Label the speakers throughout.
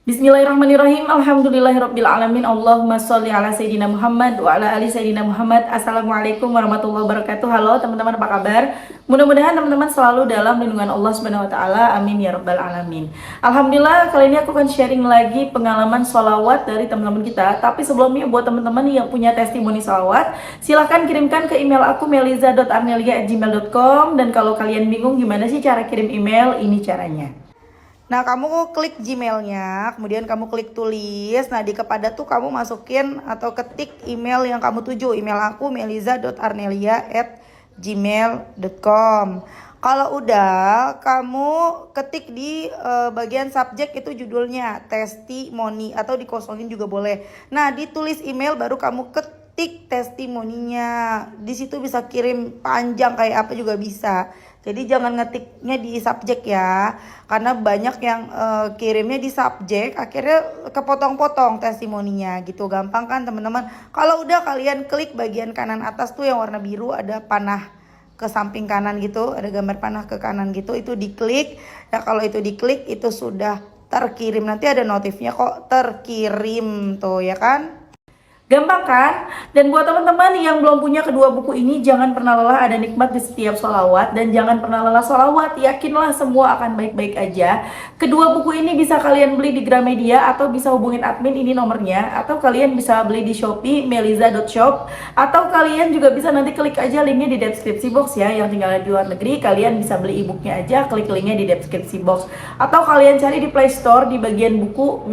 Speaker 1: Bismillahirrahmanirrahim. Alhamdulillahirabbil alamin. Allahumma sholli ala sayidina Muhammad wa ala ali sayidina Muhammad. Assalamualaikum warahmatullahi wabarakatuh. Halo teman-teman, apa kabar? Mudah-mudahan teman-teman selalu dalam lindungan Allah Subhanahu wa taala. Amin ya rabbal alamin. Alhamdulillah, kali ini aku akan sharing lagi pengalaman sholawat dari teman-teman kita. Tapi sebelumnya, buat teman-teman yang punya testimoni sholawat, silahkan kirimkan ke email aku meliza.arnelia@gmail.com. Dan kalau kalian bingung gimana sih cara kirim email, ini caranya. Nah, kamu klik Gmailnya, kemudian kamu klik tulis. Nah, di kepada tuh kamu masukin atau ketik email yang kamu tuju. Email aku meliza.arnelia@gmail.com. Kalau udah, kamu ketik di bagian subjek itu judulnya testimoni, atau dikosongin juga boleh. Nah, ditulis email baru kamu ketik testimoninya. Di situ bisa kirim panjang kayak apa juga bisa. Jadi jangan ngetiknya di subjek ya, karena banyak yang kirimnya di subjek, akhirnya kepotong-potong testimoninya gitu. Gampang kan teman-teman? Kalau udah, kalian klik bagian kanan atas tuh yang warna biru, ada panah ke samping kanan gitu, ada gambar panah ke kanan gitu, itu diklik. Ya kalau itu diklik, itu sudah terkirim. Nanti ada notifnya kok terkirim tuh ya kan? Gampang kan? Dan buat teman-teman yang belum punya kedua buku ini, jangan pernah lelah ada nikmat di setiap sholawat. Dan jangan pernah lelah sholawat, yakinlah semua akan baik-baik aja. Kedua buku ini bisa kalian beli di Gramedia, atau bisa hubungin admin, ini nomornya. Atau kalian bisa beli di Shopee, meliza.shop. Atau kalian juga bisa nanti klik aja linknya di deskripsi box ya. Yang tinggal di luar negeri, kalian bisa beli e-booknya aja, klik linknya di deskripsi box. Atau kalian cari di Play Store, di bagian buku,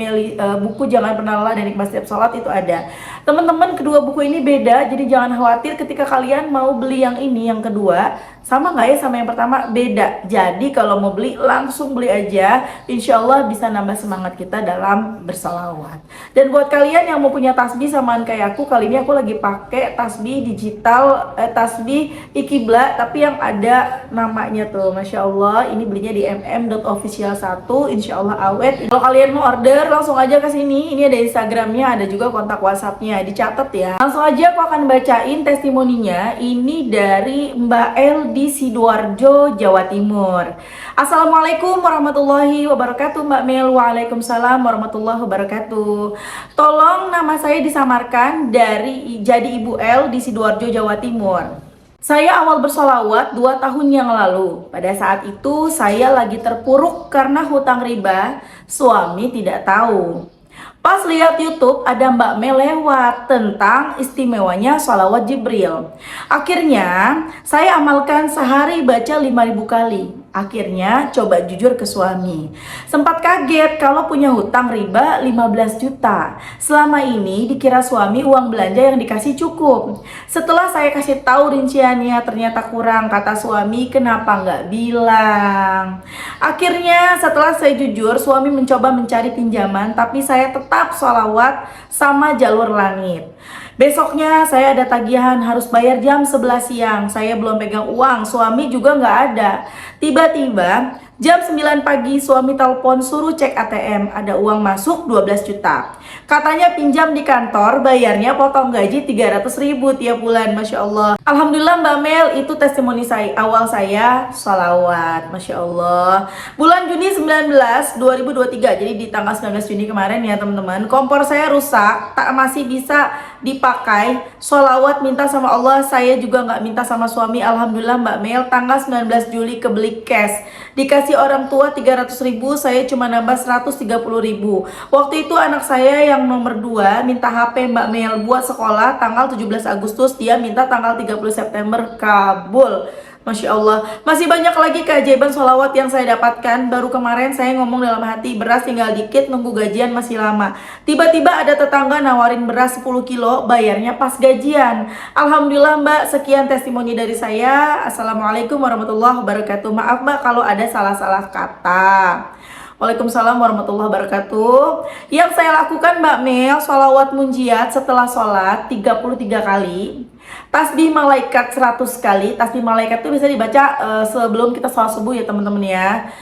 Speaker 1: buku Jangan Pernah Lelah dan Nikmat Setiap Sholat, itu ada. Teman-teman, kedua buku ini beda, jadi jangan khawatir ketika kalian mau beli yang ini, yang kedua. Sama nggak ya sama yang pertama? Beda. Jadi kalau mau beli, langsung beli aja. Insya Allah bisa nambah semangat kita dalam bersalawat. Dan buat kalian yang mau punya tasbih samaan kayak aku, kali ini aku lagi pakai tasbih digital, tasbih ikibla, tapi yang ada namanya tuh. Masya Allah, ini belinya di mm.official1, insya Allah awet. Kalau kalian mau order, langsung aja ke sini. Ini ada Instagramnya, ada juga kontak WhatsAppnya, dicatat ya. Langsung aja aku akan bacain testimoninya. Ini dari Mbak El di Sidoarjo, Jawa Timur. Assalamualaikum warahmatullahi wabarakatuh, Mbak Mel. Waalaikumsalam warahmatullahi wabarakatuh. Tolong nama saya disamarkan dari jadi Ibu El di Sidoarjo, Jawa Timur. Saya awal bersolawat 2 tahun yang lalu. Pada saat itu saya lagi terpuruk karena hutang riba. Suami tidak tahu. Pas lihat YouTube ada Mbak Mel lewat tentang istimewanya sholawat Jibril. Akhirnya saya amalkan sehari baca 5.000 kali. Akhirnya coba jujur ke suami. Sempat kaget kalau punya hutang riba 15 juta. Selama ini dikira suami uang belanja yang dikasih cukup. Setelah saya kasih tahu rinciannya ternyata kurang. Kata suami, kenapa nggak bilang? Akhirnya setelah saya jujur, suami mencoba mencari pinjaman, tapi saya tetap sholawat sama jalur langit. Besoknya saya ada tagihan harus bayar jam 11 siang. Saya belum pegang uang, suami juga nggak ada. Tiba-tiba jam 9 pagi suami telepon suruh cek ATM, ada uang masuk 12 juta. Katanya pinjam di kantor, bayarnya potong gaji 300.000 tiap bulan. Masya Allah. Alhamdulillah Mbak Mel, itu testimoni saya awal saya sholawat. Masya Allah. Bulan Juni 2023, jadi di tanggal 19 Juni kemarin ya teman-teman, kompor saya rusak, tak masih bisa dipakai. Sholawat minta sama Allah, saya juga nggak minta sama suami. Alhamdulillah Mbak Mel, tanggal 19 Juli kebeli cash. Dikasih orang tua 300.000, saya cuma nambah 130.000. Waktu itu anak saya yang nomor 2 minta HP Mbak Mel buat sekolah tanggal 17 Agustus, dia minta tanggal 30 September, kabul. Masya Allah. Masih banyak lagi keajaiban sholawat yang saya dapatkan. Baru kemarin saya ngomong dalam hati, beras tinggal dikit, nunggu gajian masih lama. Tiba-tiba ada tetangga nawarin beras 10 kilo, bayarnya pas gajian. Alhamdulillah Mbak, sekian testimoni dari saya. Assalamualaikum warahmatullahi wabarakatuh. Maaf Mbak kalau ada salah-salah kata. Waalaikumsalam warahmatullahi wabarakatuh. Yang saya lakukan Mbak Mel, sholawat munjiat setelah sholat 33 kali. Tasbih malaikat 100 kali. Tasbih malaikat itu bisa dibaca sebelum kita sholat subuh ya teman-teman ya.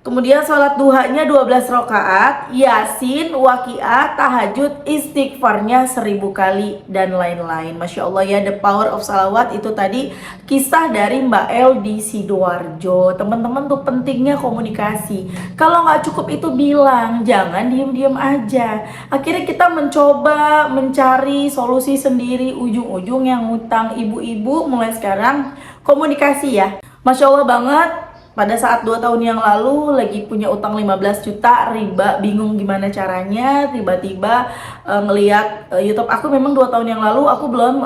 Speaker 1: Kemudian sholat duhanya 12 rakaat, yasin, waqiah, tahajud, istighfarnya 1000 kali, dan lain-lain. Masya Allah ya, the power of salawat. Itu tadi kisah dari Mbak El di Sidoarjo. Teman-teman tuh pentingnya komunikasi. Kalau nggak cukup itu bilang, jangan diem-diem aja. Akhirnya kita mencoba mencari solusi sendiri, ujung-ujung yang ngutang. Ibu-ibu mulai sekarang komunikasi ya. Masya Allah banget. Pada saat 2 tahun yang lalu lagi punya utang 15 juta riba, bingung gimana caranya, tiba-tiba ngelihat YouTube aku. Memang 2 tahun yang lalu aku belum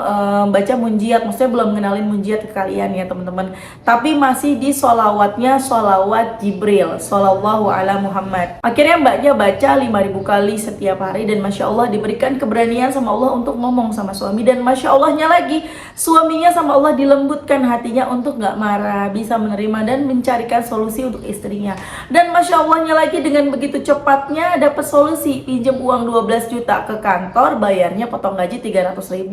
Speaker 1: baca munjiat, maksudnya belum ngenalin munjiat ke kalian ya teman-teman. Tapi masih di sholawatnya, sholawat Jibril, Shallallahu ala Muhammad. Akhirnya mbaknya baca 5000 kali setiap hari, dan Masya Allah diberikan keberanian sama Allah untuk ngomong sama suami. Dan Masya Allahnya lagi, suaminya sama Allah dilembutkan hatinya untuk gak marah, bisa menerima dan mencari solusi untuk istrinya. Dan Masya Allahnya lagi, dengan begitu cepatnya dapat solusi, pinjam uang 12 juta ke kantor, bayarnya potong gaji 300.000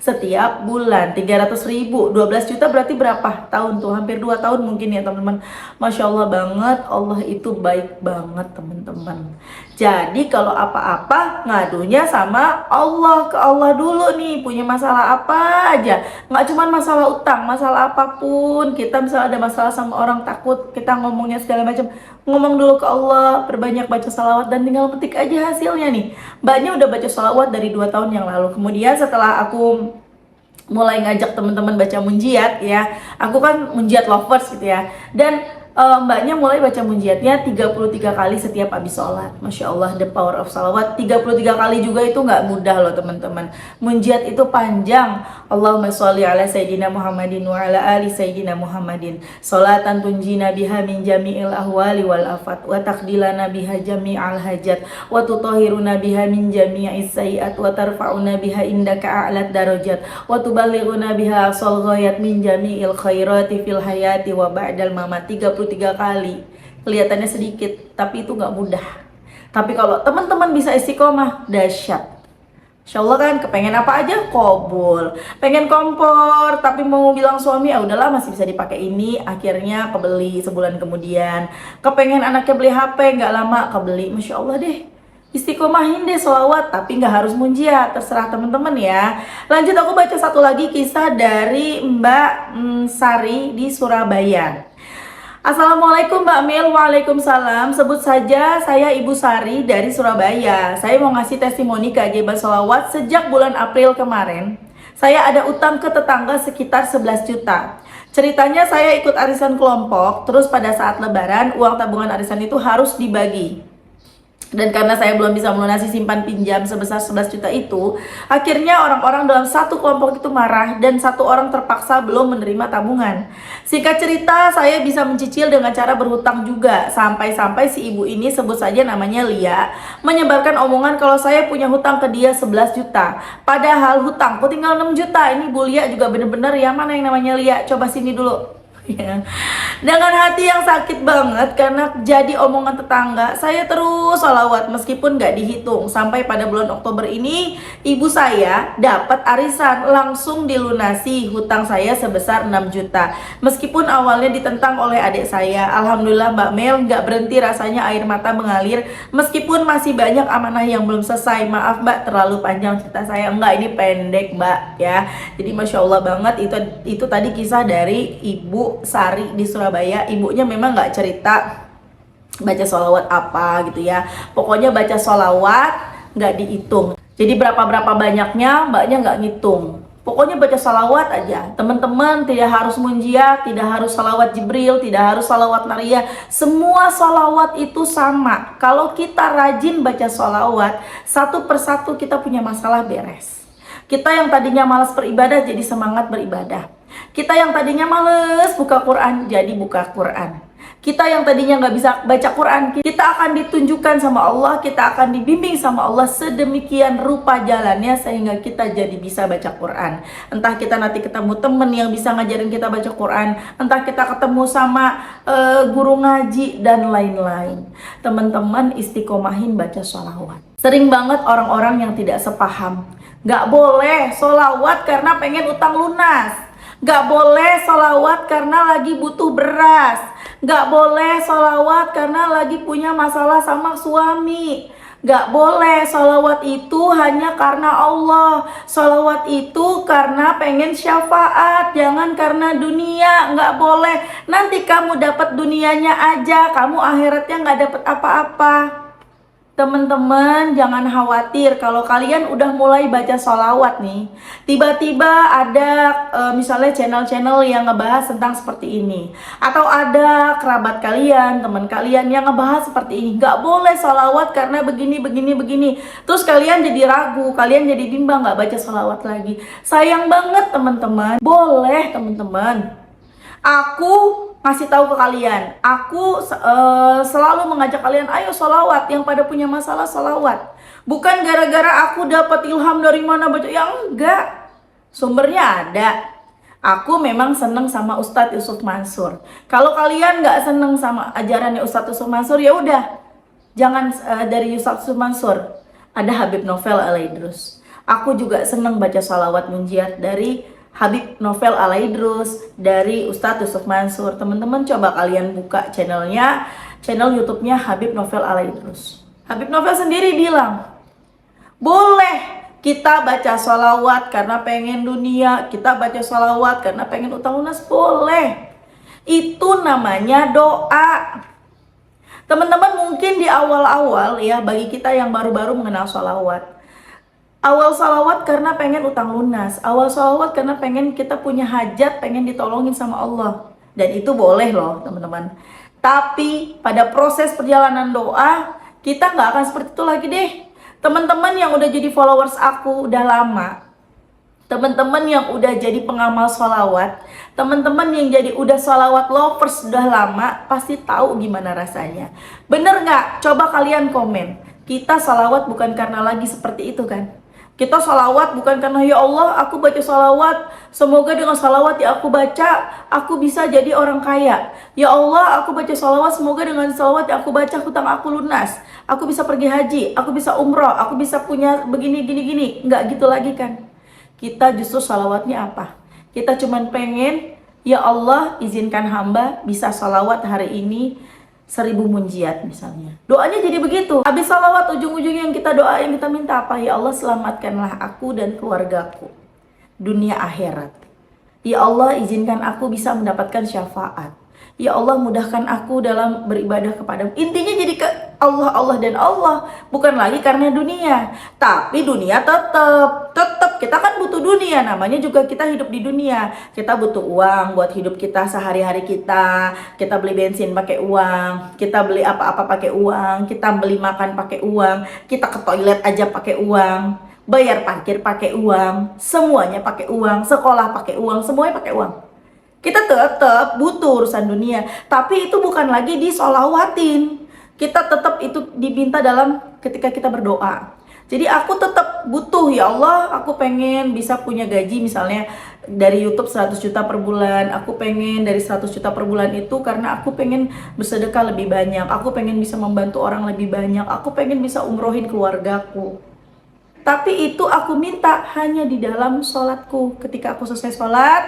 Speaker 1: setiap bulan. 300.000, 12 juta berarti berapa tahun tuh? Hampir 2 tahun mungkin ya teman-teman. Masya Allah banget, Allah itu baik banget teman-teman. Jadi kalau apa-apa ngadunya sama Allah, ke Allah dulu nih. Punya masalah apa aja, nggak cuma masalah utang, masalah apapun. Kita misalnya ada masalah sama orang, takut kita ngomongnya segala macam, ngomong dulu ke Allah, perbanyak baca salawat, dan tinggal petik aja hasilnya nih. Mbaknya udah baca salawat dari 2 tahun yang lalu. Kemudian setelah aku mulai ngajak teman-teman baca munjiat ya, aku kan munjiat lovers gitu ya, dan mbaknya mulai baca munjiatnya 33 kali setiap habis sholat. Masya Allah, the power of salawat. 33 kali juga itu nggak mudah loh teman-teman. Munjiat itu panjang. Allahumma sholli ala sayyidina Muhammadin wa ala ali sayyidina Muhammadin, sholatan tunjina biha min jami'il ahwali wal afat, wa taqdilana biha jami'al hajat, wa tutahhiruna biha min jami'is sayiat, wa tarfa'una biha indaka a'lat darajat, wa tuballighuna biha aqsal ghayat min jami'il khairati fil hayati wa ba'dal mamat. 33 kali. Kelihatannya sedikit, tapi itu nggak mudah. Tapi kalau teman-teman bisa istiqomah, dahsyat. Insya Allah kan, kepengen apa aja kobul. Pengen kompor, tapi mau bilang suami, ah udahlah masih bisa dipakai ini. Akhirnya kebeli sebulan kemudian. Kepengen anaknya beli HP, nggak lama kebeli. Masya Allah deh. Istiqomahin deh sholawat, tapi nggak harus munjiat, terserah teman-teman ya. Lanjut, aku baca satu lagi kisah dari Mbak Sari di Surabaya. Assalamualaikum Mbak Mil. Waalaikumsalam. Sebut saja saya Ibu Sari dari Surabaya. Saya mau ngasih testimoni keajaiban sholawat. Sejak bulan April kemarin, saya ada utang ke tetangga sekitar 11 juta. Ceritanya saya ikut arisan kelompok, terus pada saat lebaran uang tabungan arisan itu harus dibagi. Dan karena saya belum bisa melunasi simpan pinjam sebesar 11 juta itu, akhirnya orang-orang dalam satu kelompok itu marah dan satu orang terpaksa belum menerima tabungan. Singkat cerita, saya bisa mencicil dengan cara berhutang juga. Sampai-sampai si ibu ini, sebut saja namanya Lia, menyebarkan omongan kalau saya punya hutang ke dia 11 juta. Padahal hutangku tinggal 6 juta. Ini Bu Lia juga bener-bener ya, mana yang namanya Lia? Coba sini dulu. Ya. Dengan hati yang sakit banget karena jadi omongan tetangga, saya terus sholawat meskipun gak dihitung. Sampai pada bulan Oktober ini, ibu saya dapat arisan, langsung dilunasi hutang saya sebesar 6 juta. Meskipun awalnya ditentang oleh adik saya, alhamdulillah Mbak Mel gak berhenti rasanya air mata mengalir. Meskipun masih banyak amanah yang belum selesai. Maaf Mbak, terlalu panjang cerita saya. Enggak, ini pendek Mbak ya. Jadi Masya Allah banget, itu tadi kisah dari Ibu Sari di Surabaya. Ibunya memang nggak cerita baca sholawat apa gitu ya, pokoknya baca sholawat nggak dihitung. Jadi berapa banyaknya mbaknya nggak ngitung, pokoknya baca sholawat aja. Teman-teman tidak harus munjiat, tidak harus sholawat Jibril, tidak harus sholawat Maria. Semua sholawat itu sama. Kalau kita rajin baca sholawat, satu persatu kita punya masalah beres. Kita yang tadinya malas beribadah jadi semangat beribadah. Kita yang tadinya males buka Quran jadi buka Quran. Kita yang tadinya nggak bisa baca Quran, kita akan ditunjukkan sama Allah, kita akan dibimbing sama Allah sedemikian rupa jalannya sehingga kita jadi bisa baca Quran. Entah kita nanti ketemu temen yang bisa ngajarin kita baca Quran, entah kita ketemu sama guru ngaji dan lain-lain. Teman-teman istiqomahin baca sholawat. Sering banget orang-orang yang tidak sepaham. Nggak boleh sholawat karena pengen utang lunas. Gak boleh sholawat karena lagi butuh beras. Nggak boleh sholawat karena lagi punya masalah sama suami. Nggak boleh sholawat itu hanya karena Allah. Sholawat itu karena pengen syafaat, jangan karena dunia. Nggak boleh. Nanti kamu dapat dunianya aja, kamu akhiratnya nggak dapat apa-apa. Teman-teman jangan khawatir kalau kalian udah mulai baca sholawat nih, tiba-tiba ada misalnya channel-channel yang ngebahas tentang seperti ini, atau ada kerabat kalian, teman kalian yang ngebahas seperti ini. Nggak boleh sholawat karena begini. Terus kalian jadi ragu, kalian jadi bimbang, nggak baca sholawat lagi. Sayang banget teman-teman. Boleh teman-teman, aku ngasih tahu ke kalian, aku selalu mengajak kalian, ayo sholawat, yang pada punya masalah sholawat. Bukan gara-gara aku dapat ilham dari mana baca, ya enggak, sumbernya ada. Aku memang seneng sama Ustadz Yusuf Mansur. Kalau kalian nggak seneng sama ajarannya Ustadz Yusuf Mansur, ya udah, jangan dari Ustadz Yusuf Mansur. Ada Habib Novel Alaidrus. Aku juga seneng baca sholawat munjiat dari Habib Novel Alaidrus, dari Ustadz Yusuf Mansur. Teman-teman coba kalian buka channelnya, channel YouTube-nya Habib Novel Alaidrus. Habib Novel sendiri bilang, boleh kita baca sholawat karena pengen dunia, kita baca sholawat karena pengen utang lunas, boleh. Itu namanya doa. Teman-teman mungkin di awal-awal ya, bagi kita yang baru-baru mengenal sholawat, awal salawat karena pengen utang lunas, awal salawat karena pengen kita punya hajat, pengen ditolongin sama Allah. Dan itu boleh loh teman-teman. Tapi pada proses perjalanan doa, kita nggak akan seperti itu lagi deh. Teman-teman yang udah jadi followers aku udah lama, teman-teman yang udah jadi pengamal sholawat, teman-teman yang jadi udah sholawat lovers udah lama, pasti tahu gimana rasanya. Bener nggak? Coba kalian komen. Kita sholawat bukan karena lagi seperti itu kan? Kita sholawat bukan karena ya Allah aku baca sholawat, semoga dengan sholawat yang aku baca aku bisa jadi orang kaya. Ya Allah aku baca sholawat, semoga dengan sholawat yang aku baca hutang aku lunas, aku bisa pergi haji, aku bisa umroh, aku bisa punya begini gini. Nggak gitu lagi kan. Kita justru sholawatnya apa? Kita cuman pengen ya Allah izinkan hamba bisa sholawat hari ini 1000 munjiat misalnya. Doanya jadi begitu. Habis salawat ujung-ujungnya yang kita doa, yang kita minta apa? Ya Allah selamatkanlah aku dan keluargaku dunia akhirat. Ya Allah izinkan aku bisa mendapatkan syafaat. Ya Allah mudahkan aku dalam beribadah kepadamu. Intinya jadi ke Allah dan Allah, bukan lagi karena dunia. Tapi dunia tetap kita kan butuh dunia, namanya juga kita hidup di dunia. Kita butuh uang buat hidup kita sehari-hari kita. Kita beli bensin pakai uang, kita beli apa-apa pakai uang, kita beli makan pakai uang, kita ke toilet aja pakai uang, bayar parkir pakai uang, semuanya pakai uang, sekolah pakai uang, semuanya pakai uang. Kita tetap butuh urusan dunia, tapi itu bukan lagi disolawatin. Kita tetap itu diminta dalam ketika kita berdoa. Jadi aku tetap butuh, ya Allah, aku pengen bisa punya gaji misalnya dari YouTube 100 juta per bulan. Aku pengen dari 100 juta per bulan itu karena aku pengen bersedekah lebih banyak. Aku pengen bisa membantu orang lebih banyak. Aku pengen bisa umrohin keluargaku. Tapi itu aku minta hanya di dalam sholatku. Ketika aku selesai sholat,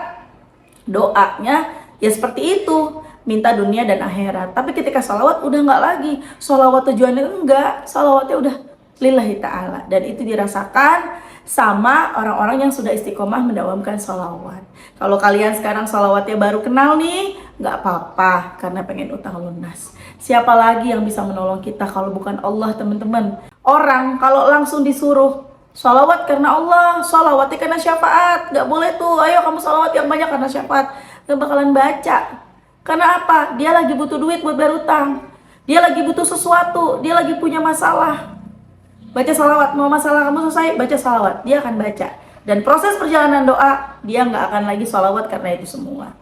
Speaker 1: doanya ya seperti itu, minta dunia dan akhirat. Tapi ketika salawat udah nggak lagi salawat tujuannya, enggak, salawatnya udah lillahi ta'ala. Dan itu dirasakan sama orang-orang yang sudah istiqomah mendawamkan salawat. Kalau kalian sekarang salawatnya baru kenal nih, nggak apa-apa karena pengen utang lunas. Siapa lagi yang bisa menolong kita kalau bukan Allah, teman-teman? Orang kalau langsung disuruh sholawat karena Allah, sholawatnya karena syafaat, nggak boleh tuh. Ayo kamu sholawat yang banyak karena syafaat, nggak bakalan baca. Karena apa? Dia lagi butuh duit buat bayar utang, dia lagi butuh sesuatu, dia lagi punya masalah. Baca sholawat, mau masalah kamu selesai, baca sholawat, dia akan baca. Dan proses perjalanan doa, dia nggak akan lagi sholawat karena itu semua.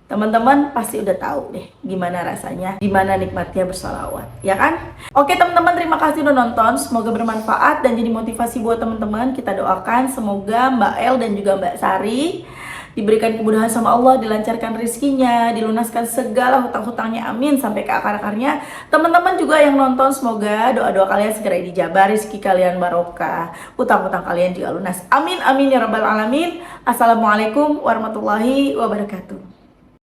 Speaker 1: Teman-teman pasti udah tahu deh gimana rasanya, gimana nikmatnya bersolawat, ya kan? Oke teman-teman, terima kasih udah nonton. Semoga bermanfaat dan jadi motivasi buat teman-teman. Kita doakan semoga Mbak El dan juga Mbak Sari diberikan kemudahan sama Allah, dilancarkan rezekinya, dilunaskan segala hutang-hutangnya, amin, sampai ke akar-akarnya. Teman-teman juga yang nonton, semoga doa-doa kalian segera dijabah, rezeki kalian barokah, hutang-hutang kalian juga lunas, amin amin ya rabbal alamin. Assalamualaikum warahmatullahi wabarakatuh.